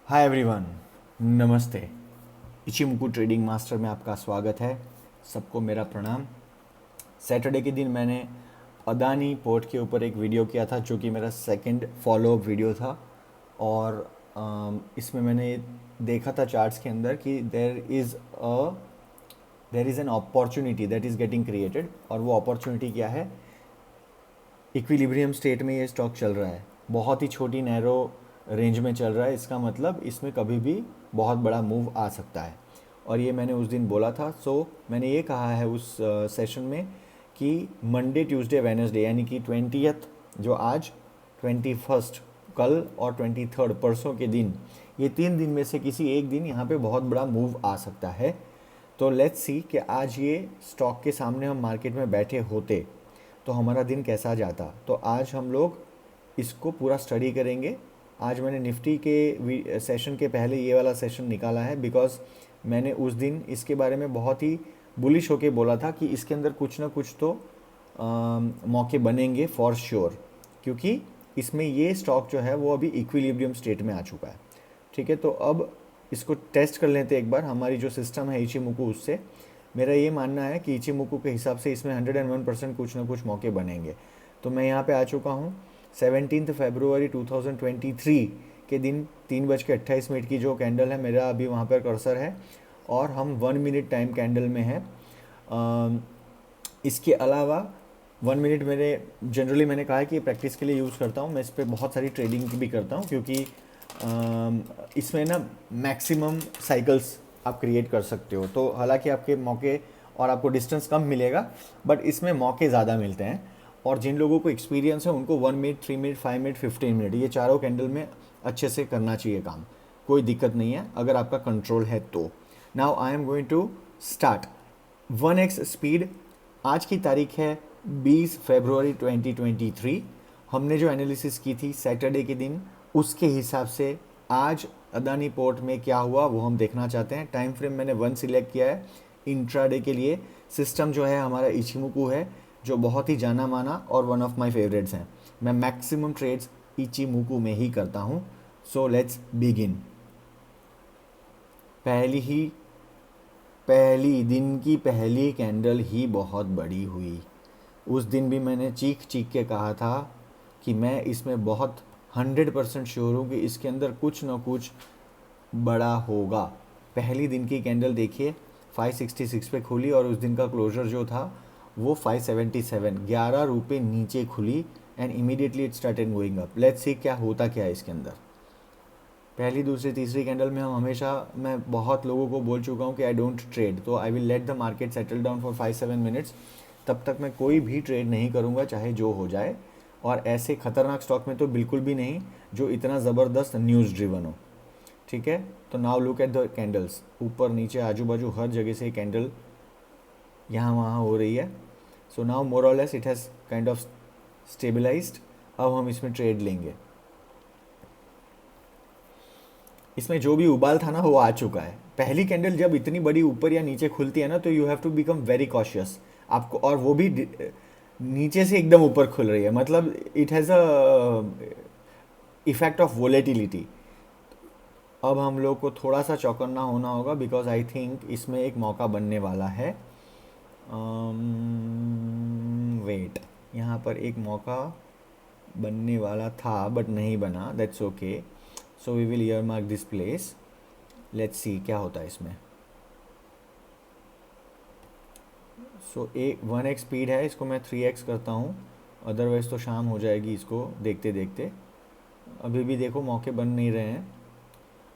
Hi everyone, नमस्ते। इचिमुकु trading master में आपका स्वागत है। सबको मेरा प्रणाम। सैटरडे के दिन मैंने अदानी पोर्ट के ऊपर एक वीडियो किया था जो कि मेरा सेकंड फॉलोअप वीडियो था। और इसमें मैंने देखा था चार्ट्स के अंदर कि there is an opportunity that is getting created. और वो अपॉर्चुनिटी क्या है? इक्विलिब्रियम स्टेट में ये स्टॉक चल रहा है, बहुत ही छोटी नैरो रेंज में चल रहा है। इसका मतलब इसमें कभी भी बहुत बड़ा मूव आ सकता है। और ये मैंने उस दिन बोला था। मैंने ये कहा है उस सेशन में कि मंडे ट्यूसडे वेडनेसडे यानी कि 20th जो आज, 21st कल और 23rd परसों के दिन, ये 3 दिन में से किसी एक दिन यहाँ पे बहुत बड़ा मूव आ सकता है। तो लेट्स सी कि आज ये स्टॉक के सामने हम मार्केट में बैठे होते तो हमारा दिन कैसा जाता। तो आज हम लोग इसको पूरा स्टडी करेंगे। आज मैंने निफ्टी के सेशन के पहले ये वाला सेशन निकाला है बिकॉज मैंने उस दिन इसके बारे में बहुत ही बुलिश होके बोला था कि इसके अंदर कुछ ना कुछ तो मौके बनेंगे फॉर श्योर, क्योंकि इसमें ये स्टॉक जो है वो अभी इक्विलिब्रियम स्टेट में आ चुका है। ठीक है, तो अब इसको टेस्ट कर लेते एक बार हमारी जो सिस्टम है इचिमुकु उससे। मेरा ये मानना है कि इचिमुकु के हिसाब से इसमें 101% कुछ ना कुछ मौके बनेंगे। तो मैं यहाँ पे आ चुका हूँ 17 फरवरी 2023 के दिन 3:28 की जो कैंडल है, मेरा अभी वहाँ पर कर्सर है और हम 1 मिनट टाइम कैंडल में है। इसके अलावा 1 मिनट मेरे जनरली मैंने कहा है कि प्रैक्टिस के लिए यूज़ करता हूँ। मैं इस पर बहुत सारी ट्रेडिंग भी करता हूँ क्योंकि इसमें ना मैक्सिमम साइकिल्स आप क्रिएट कर सकते हो। तो हालांकि आपके मौके और आपको डिस्टेंस कम मिलेगा, बट इसमें मौके ज़्यादा मिलते हैं। और जिन लोगों को एक्सपीरियंस है उनको 1 मिनट, 3 मिनट, 5 मिनट, 15 मिनट, ये चारों कैंडल में अच्छे से करना चाहिए काम। कोई दिक्कत नहीं है अगर आपका कंट्रोल है तो। Now I am going to start 1x speed. आज की तारीख है 20 फरवरी 2023। हमने जो एनालिसिस की थी सैटरडे के दिन, उसके हिसाब से आज अदानी पोर्ट में क्या हुआ वो हम देखना चाहते हैं। टाइम फ्रेम मैंने 1 सिलेक्ट किया है इंट्राडे के लिए। सिस्टम जो है हमारा इचिमुकु है, जो बहुत ही जाना माना और वन ऑफ माय फेवरेट्स हैं। मैं मैक्सिमम ट्रेड्स इचिमुकु में ही करता हूँ। So let's begin. पहली दिन की पहली कैंडल ही बहुत बड़ी हुई। उस दिन भी मैंने चीख चीख के कहा था कि मैं इसमें बहुत 100% श्योर हूँ कि इसके अंदर कुछ ना कुछ बड़ा होगा। पहली दिन की कैंडल देखिए 566 पे खुली और उस दिन का क्लोजर जो था वो 577, 11 रुपये नीचे खुली and immediately it started going up. Let's see क्या होता क्या है इसके अंदर। पहली, दूसरी, तीसरी कैंडल में हम हमेशा, मैं बहुत लोगों को बोल चुका हूँ कि आई डोंट ट्रेड, तो I will let the market settle down for 5-7 minutes. तब तक मैं कोई भी ट्रेड नहीं करूँगा चाहे जो हो जाए। और ऐसे खतरनाक स्टॉक में तो बिल्कुल भी नहीं जो इतना ज़बरदस्त न्यूज़ ड्रिवन हो। ठीक है, तो now look at the candles. ऊपर नीचे आजू बाजू हर जगह से कैंडल यहाँ वहाँ हो रही है। सो नाउ मोर और less it has kind of stabilized. अब हम इसमें ट्रेड लेंगे। इसमें जो भी उबाल था ना वो आ चुका है। पहली कैंडल जब इतनी बड़ी ऊपर या नीचे खुलती है ना तो you have to become very cautious आपको। और वो भी नीचे से एकदम ऊपर खुल रही है, मतलब it has a effect of volatility. अब हम लोग को थोड़ा सा चौकन्ना होना होगा बिकॉज आई थिंक इसमें एक मौका बनने वाला है। वेट, यहाँ पर एक मौका बनने वाला था बट नहीं बना, that's okay. So we will earmark this place. Let's see क्या होता है इसमें। सो 1x स्पीड है, इसको मैं 3x करता हूँ, अदरवाइज़ तो शाम हो जाएगी इसको देखते देखते। अभी भी देखो मौके बन नहीं रहे हैं।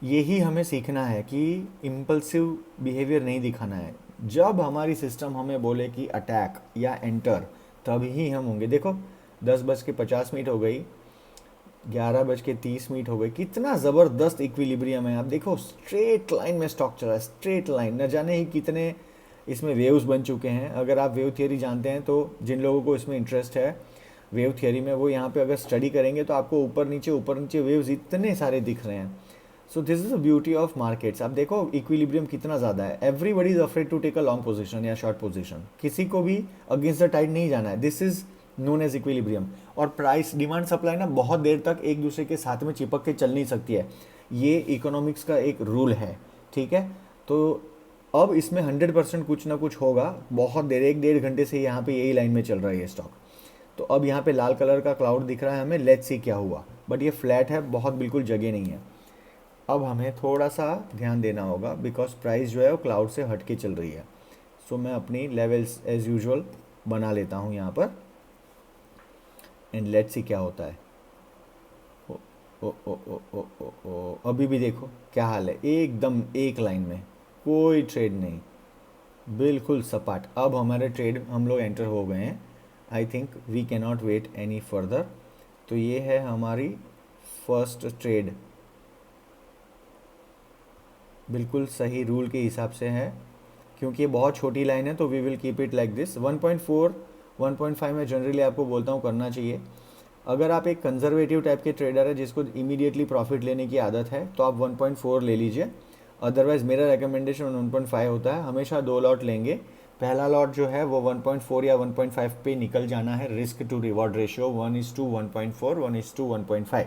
यही हमें सीखना है कि इम्पल्सिव बिहेवियर नहीं दिखाना है। जब हमारी सिस्टम हमें बोले कि अटैक या एंटर, तभी हम होंगे। देखो 10:50 हो गई, 11:30 हो गई, कितना ज़बरदस्त इक्विलिब्रियम है। आप देखो स्ट्रेट लाइन में स्टॉक चल रहा है, स्ट्रेट लाइन। न जाने ही कितने इसमें वेव्स बन चुके हैं। अगर आप वेव थियरी जानते हैं तो जिन लोगों को इसमें इंटरेस्ट है वेव थियरी में, वो यहाँ पे अगर स्टडी करेंगे तो आपको ऊपर नीचे वेव्स इतने सारे दिख रहे हैं। So this is the beauty of markets. आप देखो इक्विलिब्रियम कितना ज़्यादा है। Everybody is afraid to take a long position या शॉर्ट पोजीशन। किसी को भी अगेंस्ट द टाइड नहीं जाना है। This is known as equilibrium. और प्राइस डिमांड सप्लाई ना बहुत देर तक एक दूसरे के साथ में चिपक के चल नहीं सकती है, ये इकोनॉमिक्स का एक रूल है, ठीक है। तो अब इसमें 100% कुछ ना कुछ होगा, बहुत देर, 1-1.5 घंटे से यहाँ पे यही लाइन में चल रहा है ये स्टॉक। तो अब यहाँ पे लाल कलर का क्लाउड दिख रहा है हमें, लेट्स सी क्या हुआ, बट ये फ्लैट है, बहुत बिल्कुल जगह नहीं है। अब हमें थोड़ा सा ध्यान देना होगा बिकॉज प्राइस जो है वो क्लाउड से हट के चल रही है। सो मैं अपनी लेवल्स एज यूजुअल बना लेता हूँ यहाँ पर, एंड लेट्स सी क्या होता है। ओ ओ ओ ओ ओ ओ ओ अभी भी देखो क्या हाल है, एकदम एक लाइन में, कोई ट्रेड नहीं, बिल्कुल सपाट। अब हमारे ट्रेड हम लोग एंटर हो गए हैं, I think we can not wait any further. तो ये है हमारी फर्स्ट ट्रेड, बिल्कुल सही रूल के हिसाब से है, क्योंकि ये बहुत छोटी लाइन है तो we will keep it like this. 1.4 1.5 में जनरली आपको बोलता हूँ करना चाहिए। अगर आप एक कंजर्वेटिव टाइप के ट्रेडर है जिसको इमीडिएटली प्रॉफिट लेने की आदत है तो आप 1.4 ले लीजिए, अदरवाइज मेरा रिकमेंडेशन 1.5 होता है। हमेशा 2 लॉट लेंगे, पहला लॉट जो है वो 1.4 या 1.5 पे निकल जाना है, रिस्क टू रिवॉर्ड रेशियो 1:1.4 1:1.5।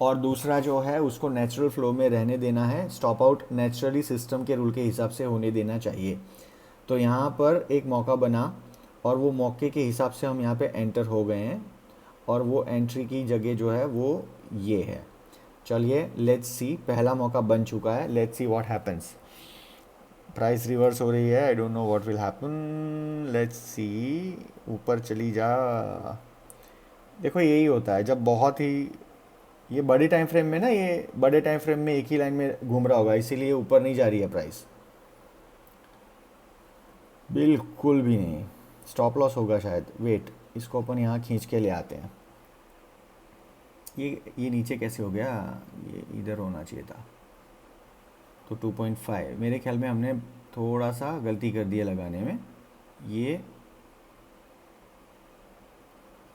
और दूसरा जो है उसको नेचुरल फ्लो में रहने देना है, स्टॉप आउट नेचुरली सिस्टम के रूल के हिसाब से होने देना चाहिए। तो यहाँ पर एक मौका बना और वो मौके के हिसाब से हम यहाँ पे एंटर हो गए हैं, और वो एंट्री की जगह जो है वो ये है। चलिए लेट्स सी, पहला मौका बन चुका है, let's see what happens. Price reverse हो रही है, I don't know what will happen, let's see, ऊपर चली जा। देखो यही होता है जब बहुत ही, ये बड़े टाइम फ्रेम में ना, ये बड़े टाइम फ्रेम में एक ही लाइन में घूम रहा होगा, इसीलिए ऊपर नहीं जा रही है प्राइस, बिल्कुल भी नहीं। स्टॉप लॉस होगा शायद, वेट, इसको अपन यहाँ खींच के ले आते हैं। ये नीचे कैसे हो गया, ये इधर होना चाहिए था। तो 2.5 मेरे ख्याल में हमने थोड़ा सा गलती कर दी है लगाने में, ये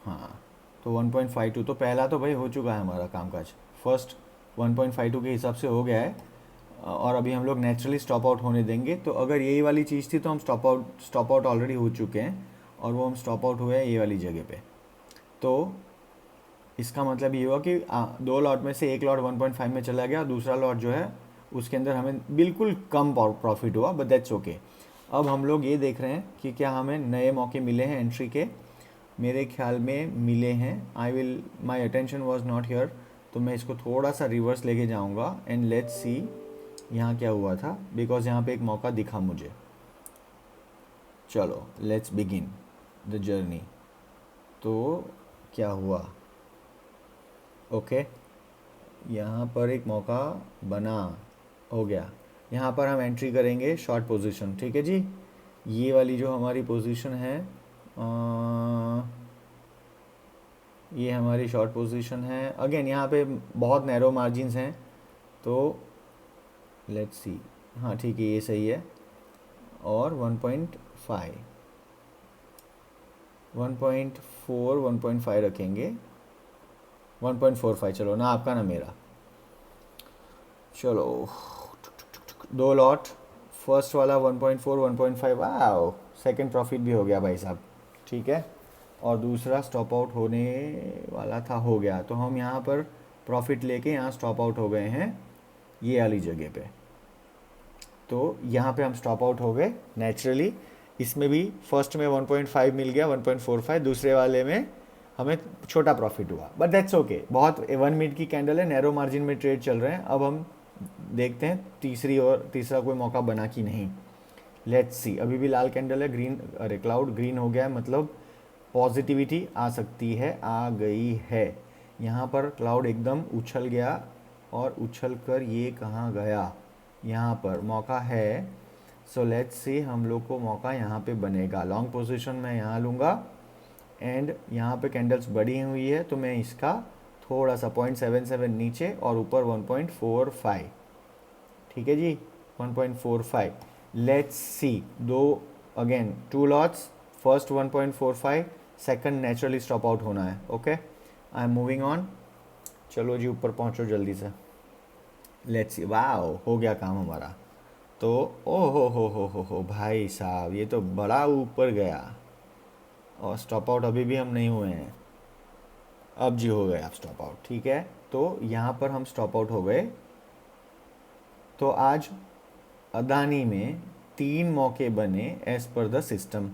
हाँ। तो 1.52 तो पहला तो भाई हो चुका है हमारा कामकाज, फर्स्ट 1.52 के हिसाब से हो गया है। और अभी हम लोग नेचुरली स्टॉप आउट होने देंगे। तो अगर यही वाली चीज़ थी तो हम स्टॉप आउट ऑलरेडी हो चुके हैं, और वो हम स्टॉप आउट हुए हैं ये वाली जगह पे। तो इसका मतलब ये हुआ कि 2 लॉट में से एक लॉट 1.5 में चला गया, दूसरा लॉट जो है उसके अंदर हमें बिल्कुल कम प्रॉफिट हुआ, बट दैट्स ओके। अब हम लोग ये देख रहे हैं कि क्या हमें नए मौके मिले हैं एंट्री के, मेरे ख्याल में मिले हैं। My attention was not here, तो मैं इसको थोड़ा सा रिवर्स लेके जाऊंगा एंड लेट्स सी यहाँ क्या हुआ था, बिकॉज यहाँ पे एक मौका दिखा मुझे। चलो लेट्स बिगिन द जर्नी। तो क्या हुआ, ओके यहाँ पर एक मौका बना, हो गया। यहाँ पर हम एंट्री करेंगे शॉर्ट पोजीशन, ठीक है जी। ये वाली जो हमारी पोजीशन है, ये हमारी शॉर्ट पोजीशन है। अगेन यहाँ पे बहुत नैरो मार्जिन्स हैं, तो लेट्स सी, हाँ ठीक है ये सही है। और 1.5 1.4 1.5 रखेंगे, 1.45, चलो ना आपका ना मेरा। चलो 2 लॉट, फर्स्ट वाला 1.4 1.5, वाओ, सेकंड प्रॉफिट भी हो गया भाई साहब, ठीक है। और दूसरा स्टॉप आउट होने वाला था, हो गया। तो हम यहाँ पर प्रॉफिट लेके यहाँ स्टॉप आउट हो गए हैं ये वाली जगह पे। तो यहाँ पे हम स्टॉप आउट हो गए नेचुरली। इसमें भी फर्स्ट में 1.5 मिल गया, 1.45, दूसरे वाले में हमें छोटा प्रॉफिट हुआ, बट दैट्स ओके। बहुत 1 मिनट की कैंडल है, नैरो मार्जिन में ट्रेड चल रहे हैं। अब हम देखते हैं तीसरा कोई मौका बना कि नहीं, लेट्स सी। अभी भी लाल कैंडल है, ग्रीन, अरे क्लाउड ग्रीन हो गया है, मतलब पॉजिटिविटी आ सकती है, आ गई है। यहाँ पर क्लाउड एकदम उछल गया, और उछल कर ये कहाँ गया, यहाँ पर मौका है। सो लेट्स सी, हम लोग को मौका यहाँ पे बनेगा। लॉन्ग पोजीशन मैं यहाँ लूँगा, एंड यहाँ पे कैंडल्स बढ़ी हुई है तो मैं इसका थोड़ा सा 0.77 नीचे और ऊपर 1.45, ठीक है जी, 1.45। लेट्स सी, दो, again 2 lots, first 1.45, second naturally stop out होना है, okay. I am moving on, चलो जी ऊपर पहुँचो जल्दी से। लेट्स सी, वाओ, हो गया काम हमारा। तो ओ हो भाई साहब, ये तो बड़ा ऊपर गया, और स्टॉप आउट अभी भी हम नहीं हुए हैं। अब जी हो गए आप स्टॉप आउट, ठीक है। तो यहाँ पर हम स्टॉप आउट हो गए। तो आज अदानी में 3 मौके बने एज पर द सिस्टम।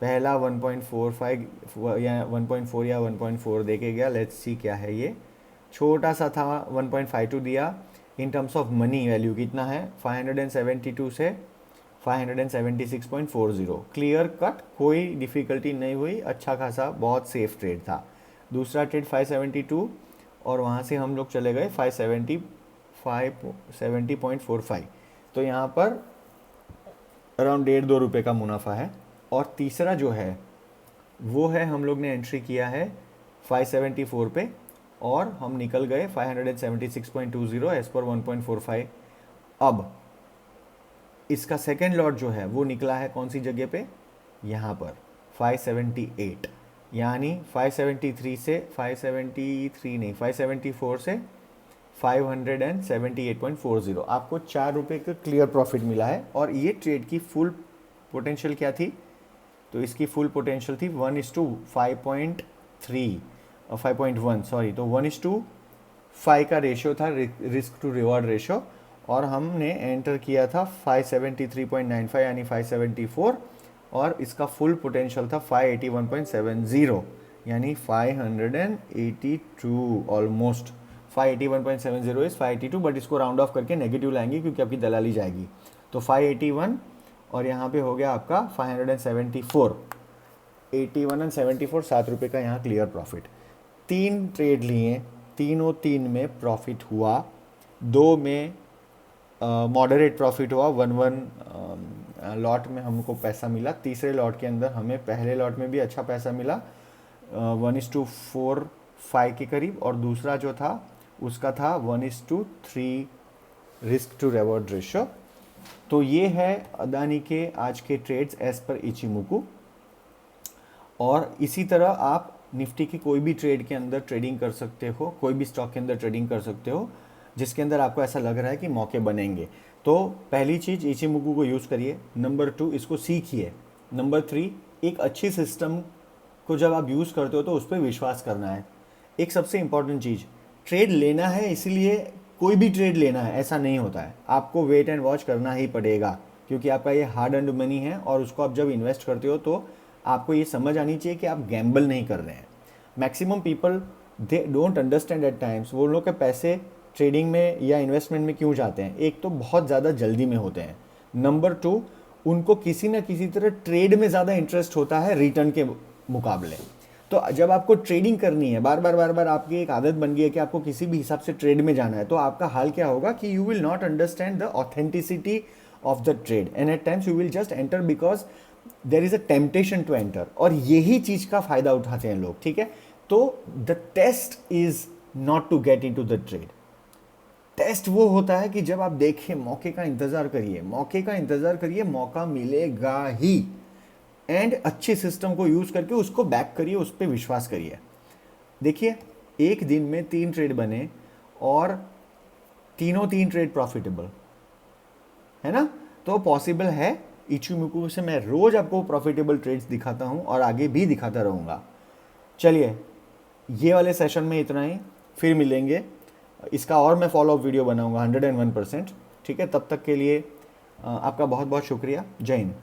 पहला 1.45 या 1.4 या 1.4 दे के गया, लेट्स सी क्या है ये। छोटा सा था, 1.52 दिया। In terms of money value कितना है, 572 से 576.40। क्लियर कट, कोई डिफ़िकल्टी नहीं हुई, अच्छा खासा बहुत सेफ ट्रेड था। दूसरा ट्रेड 572 और वहाँ से हम लोग चले गए 570.45। तो यहाँ पर अराउंड 1.5-2 रुपये का मुनाफा है। और तीसरा जो है वो है, हम लोग ने एंट्री किया है 574 पे और हम निकल गए 576.20 एज पर 1.45। अब इसका सेकेंड लॉट जो है वो निकला है कौन सी जगह पे, यहाँ पर 578, यानी 573 से 573 नहीं 574 से 578.40। आपको 4 रुपये का क्लियर प्रॉफिट मिला है। और ये ट्रेड की फुल पोटेंशियल क्या थी, तो इसकी फुल पोटेंशियल थी 1:5.3 5.1 सॉरी, तो 1:5 का रेशियो था, रिस्क टू रिवॉर्ड रेशियो। और हमने एंटर किया था 573.95 यानी 574, और इसका फुल पोटेंशियल था 581.70 यानी 582 ऑलमोस्ट। 581.70 इज 582, बट इसको राउंड ऑफ करके नेगेटिव लाएंगे क्योंकि आपकी दलाली जाएगी। तो 581 और यहाँ पे हो गया आपका 574, 81 एंड 74, 7 रुपये का यहाँ क्लियर प्रॉफिट। 3 ट्रेड लिए, तीन में प्रॉफिट हुआ। 2 में मॉडरेट प्रॉफिट हुआ, 1 लॉट में हमको पैसा मिला। तीसरे लॉट के अंदर हमें पहले लॉट में भी अच्छा पैसा मिला, 1:4.5 के करीब, और दूसरा जो था उसका था 1:3 रिस्क टू रिवॉर्ड रेशियो। तो ये है अदानी के आज के ट्रेड्स एज पर इचिमुकू। और इसी तरह आप निफ्टी की कोई भी ट्रेड के अंदर ट्रेडिंग कर सकते हो, कोई भी स्टॉक के अंदर ट्रेडिंग कर सकते हो जिसके अंदर आपको ऐसा लग रहा है कि मौके बनेंगे। तो पहली चीज़, इचिमुकू को यूज़ करिए। नंबर 2, इसको सीखिए। नंबर 3, एक अच्छी सिस्टम को जब आप यूज़ करते हो तो उस पर विश्वास करना है। एक सबसे इंपॉर्टेंट चीज़, ट्रेड लेना है इसलिए कोई भी ट्रेड लेना है ऐसा नहीं होता है, आपको वेट एंड वॉच करना ही पड़ेगा, क्योंकि आपका ये हार्ड अर्न्ड मनी है। और उसको आप जब इन्वेस्ट करते हो तो आपको ये समझ आनी चाहिए कि आप गैम्बल नहीं कर रहे हैं। Maximum people they don't understand at times, वो लोग के पैसे ट्रेडिंग में या इन्वेस्टमेंट में क्यों जाते हैं। एक तो बहुत ज़्यादा जल्दी में होते हैं, नंबर 2 उनको किसी न किसी तरह ट्रेड में ज़्यादा इंटरेस्ट होता है रिटर्न के मुकाबले। तो जब आपको ट्रेडिंग करनी है, बार बार आपकी एक आदत बन गई है कि आपको किसी भी हिसाब से ट्रेड में जाना है, तो आपका हाल क्या होगा कि you will not understand the authenticity of the trade, and at times you will just enter because there is a temptation to enter. और यही चीज़ का फायदा उठाते हैं लोग, ठीक है। तो the test is not to get in to the trade. Test वो होता है कि जब आप देखें, मौके का इंतज़ार करिए, मौका मिलेगा ही। एंड अच्छे सिस्टम को यूज़ करके उसको बैक करिए, उस पर विश्वास करिए। देखिए, एक दिन में 3 ट्रेड बने और तीनों 3 ट्रेड प्रॉफिटेबल है ना। तो पॉसिबल है। इचिमुकू से मैं रोज़ आपको प्रॉफिटेबल ट्रेड्स दिखाता हूँ और आगे भी दिखाता रहूँगा। चलिए, ये वाले सेशन में इतना ही, फिर मिलेंगे। इसका और मैं फॉलोअप वीडियो बनाऊंगा 101%, ठीक है। तब तक के लिए आपका बहुत बहुत शुक्रिया। जय हिंद।